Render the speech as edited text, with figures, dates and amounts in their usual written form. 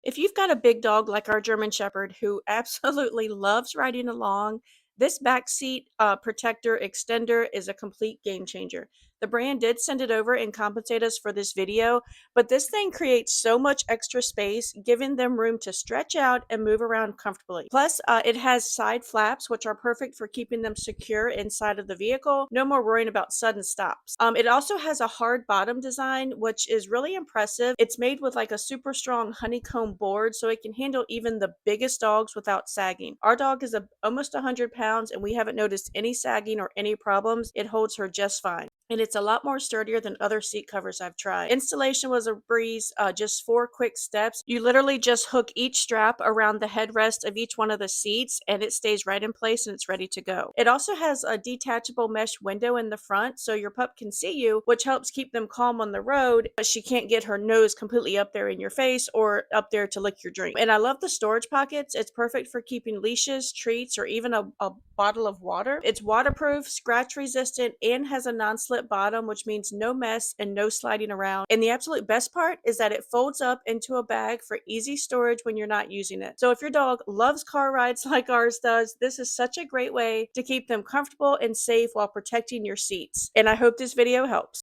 If you've got a big dog like our German Shepherd who absolutely loves riding along, this backseat protector extender is a complete game changer. The brand did send it over and compensate us for this video, but this thing creates so much extra space, giving them room to stretch out and move around comfortably. Plus, it has side flaps, which are perfect for keeping them secure inside of the vehicle. No more worrying about sudden stops. It also has a hard bottom design, which is really impressive. It's made with like a super strong honeycomb board, so it can handle even the biggest dogs without sagging. Our dog is almost 100 pounds, and we haven't noticed any sagging or any problems. It holds her just fine. And it's a lot more sturdier than other seat covers I've tried. Installation was a breeze, just 4 quick steps. You literally just hook each strap around the headrest of each one of the seats, and it stays right in place and it's ready to go. It also has a detachable mesh window in the front, so your pup can see you, which helps keep them calm on the road, but she can't get her nose completely up there in your face or up there to lick your drink. And I love the storage pockets. It's perfect for keeping leashes, treats, or even a bottle of water. It's waterproof, scratch resistant, and has a non-slip bottom, which means no mess and no sliding around. And the absolute best part is that it folds up into a bag for easy storage when you're not using it. So if your dog loves car rides like ours does, this is such a great way to keep them comfortable and safe while protecting your seats. And I hope this video helps.